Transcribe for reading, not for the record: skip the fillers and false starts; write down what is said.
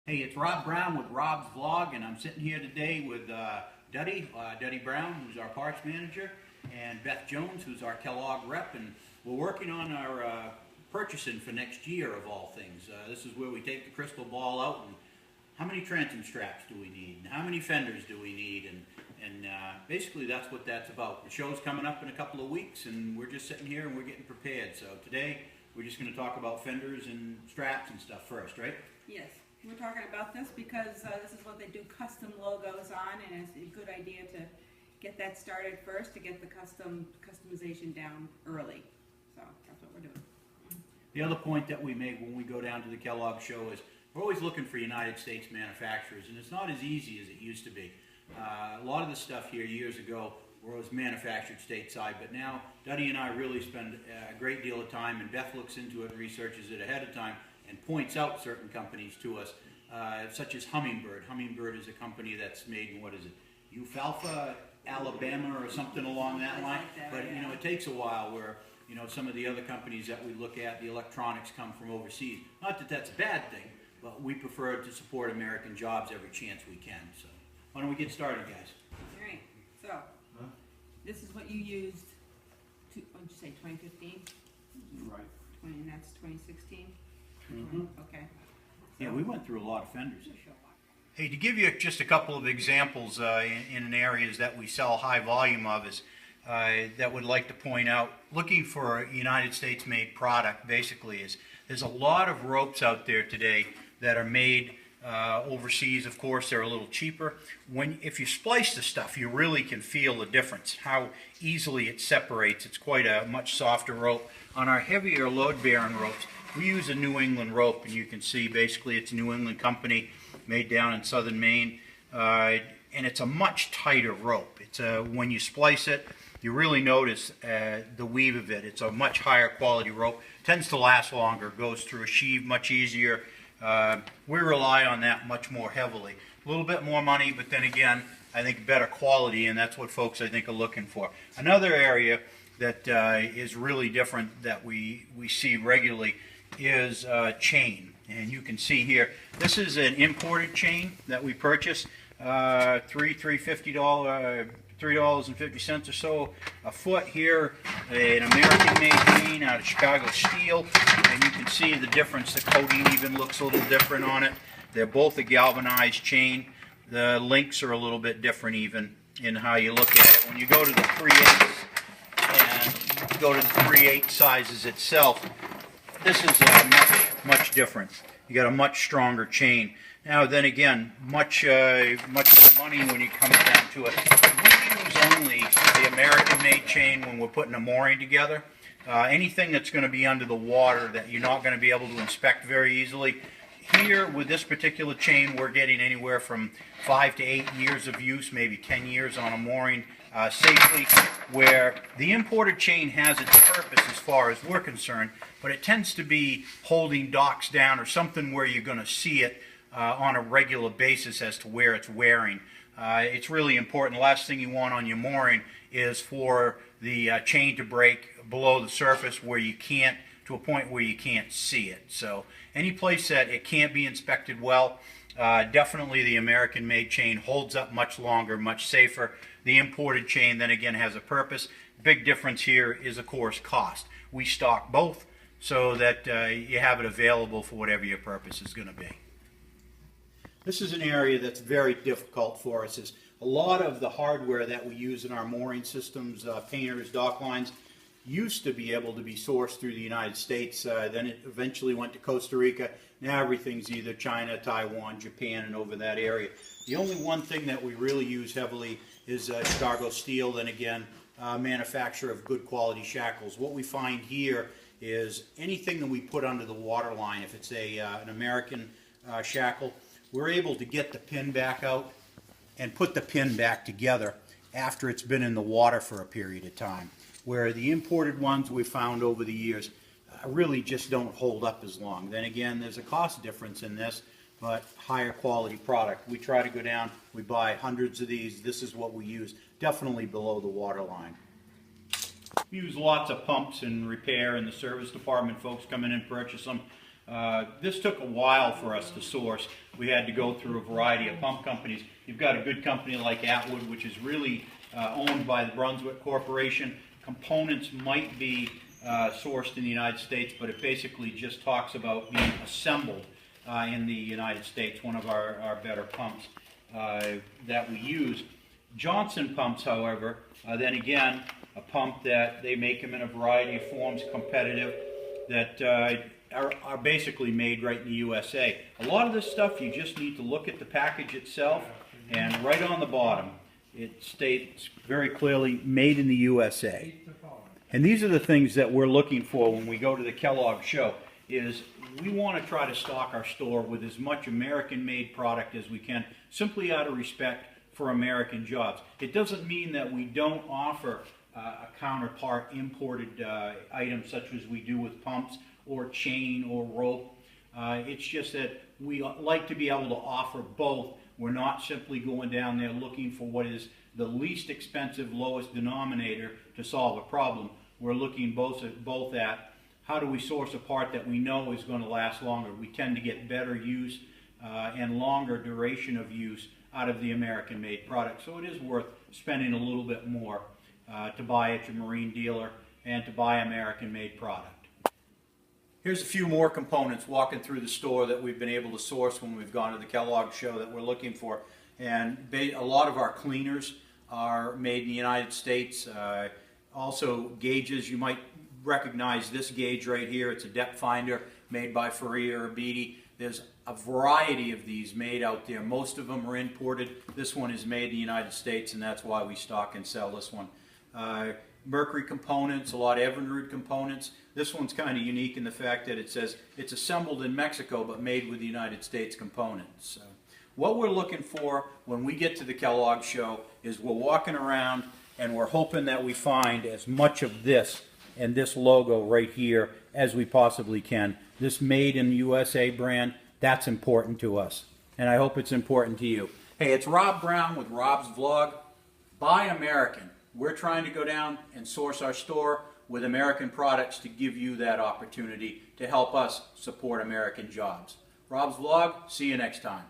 Hey, it's Rob Brown with Rob's Vlog, and I'm sitting here today with Duddy Brown, who's our parts manager, and Beth Jones, who's our Kellogg rep, and we're working on our purchasing for next year of all things. This is where we take the crystal ball out and how many transom straps do we need, and how many fenders do we need, and basically that's what that's about. The show's coming up in a couple of weeks, and we're just sitting here and we're getting prepared. So today we're just going to talk about fenders and straps and stuff first, right? Yes, we're talking about this because this is what they do custom logos on, and it's a good idea to get that started first to get the customization down early. So that's what we're doing. The other point that we make when we go down to the Kellogg show is we're always looking for United States manufacturers, and it's not as easy as it used to be. A lot of the stuff here years ago was manufactured stateside, but now Duddy and I really spend a great deal of time, and Beth looks into it, researches it ahead of time, and points out certain companies to us, such as Humminbird. Humminbird is a company that's made in, what is it, Eufaula, Alabama, or something along that line. Like that, but yeah. you know, it takes a while where some of the other companies that we look at, the electronics come from overseas. Not that that's a bad thing, but we prefer to support American jobs every chance we can. So why don't we get started, guys? All right, so this is what you used, what did you say, 2015? Right. And that's 2016? Mm-hmm. Okay. Yeah, we went through a lot of fenders. Just show up. Hey, to give you just a couple of examples in areas that we sell high volume of is that would like to point out, looking for a United States made product basically is there's a lot of ropes out there today that are made overseas. Of course, they're a little cheaper. If you splice the stuff, you really can feel the difference, how easily it separates. It's quite a much softer rope. On our heavier load-bearing ropes, we use a New England rope, and you can see basically it's a New England company made down in southern Maine, and it's a much tighter rope. It's when you splice it, you really notice the weave of it. It's a much higher quality rope, tends to last longer, goes through a sheave much easier. We rely on that much more heavily. A little bit more money, but then again, I think better quality, and that's what folks I think are looking for. Another area that is really different that we see regularly is chain. And you can see here, this is an imported chain that we purchased, $3.50 or so a foot here, an American-made chain out of Chicago steel, and you can see the difference. The coating even looks a little different on it. They're both a galvanized chain. The links are a little bit different even in how you look at it. When you go to the 3/8 and go to the 3/8 sizes itself, this is much different. You got a much stronger chain. Now, then again, much more money when you come down to it. We use only the American-made chain when we're putting a mooring together. Anything that's going to be under the water that you're not going to be able to inspect very easily. Here, with this particular chain, we're getting anywhere from 5 to 8 years of use, maybe 10 years on a mooring safely, where the imported chain has its purpose as far as we're concerned, but it tends to be holding docks down or something where you're going to see it on a regular basis as to where it's wearing. It's really important. The last thing you want on your mooring is for the chain to break below the surface where you can't, to a point where you can't see it. So any place that it can't be inspected well, definitely the American-made chain holds up much longer, much safer. The imported chain, then again, has a purpose. Big difference here is, of course, cost. We stock both so that you have it available for whatever your purpose is going to be. This is an area that's very difficult for us. Is a lot of the hardware that we use in our mooring systems, painters, dock lines, used to be able to be sourced through the United States. Then it eventually went to Costa Rica. Now everything's either China, Taiwan, Japan, and over that area. The only one thing that we really use heavily is Chicago steel, then again, manufacturer of good quality shackles. What we find here is anything that we put under the water line, if it's an American shackle, we're able to get the pin back out and put the pin back together after it's been in the water for a period of time. Where the imported ones we've found over the years really just don't hold up as long. Then again, there's a cost difference in this, but higher quality product. We try to go down, we buy hundreds of these. This is what we use, definitely below the water line. We use lots of pumps and repair, and the service department folks come in and purchase them. This took a while for us to source. We had to go through a variety of pump companies. You've got a good company like Atwood, which is really owned by the Brunswick Corporation. Components might be sourced in the United States, but it basically just talks about being assembled in the United States, one of our better pumps that we use. Johnson pumps, however, then again, a pump that they make them in a variety of forms, competitive, that are basically made right in the USA. A lot of this stuff, you just need to look at the package itself, and right on the bottom, it states very clearly, made in the USA. And these are the things that we're looking for when we go to the Kellogg show, is we want to try to stock our store with as much American-made product as we can, simply out of respect for American jobs. It doesn't mean that we don't offer a counterpart imported item such as we do with pumps or chain or rope. It's just that we like to be able to offer both. We're not simply going down there looking for what is the least expensive, lowest denominator to solve a problem. We're looking both at how do we source a part that we know is going to last longer. We tend to get better use and longer duration of use out of the American-made product. So it is worth spending a little bit more to buy at your marine dealer and to buy American-made product. Here's a few more components walking through the store that we've been able to source when we've gone to the Kellogg show that we're looking for. And a lot of our cleaners are made in the United States. Also gauges, you might recognize this gauge right here. It's a depth finder made by Faria or Beatty. There's a variety of these made out there. Most of them are imported. This one is made in the United States, and that's why we stock and sell this one. Mercury components, a lot of Evinrude components. This one's kind of unique in the fact that it says it's assembled in Mexico but made with the United States components. What we're looking for when we get to the Kellogg show is we're walking around and we're hoping that we find as much of this and this logo right here as we possibly can. This made in the USA brand, that's important to us. And I hope it's important to you. Hey, it's Rob Brown with Rob's Vlog. Buy American. We're trying to go down and source our store with American products to give you that opportunity to help us support American jobs. Rob's Vlog, see you next time.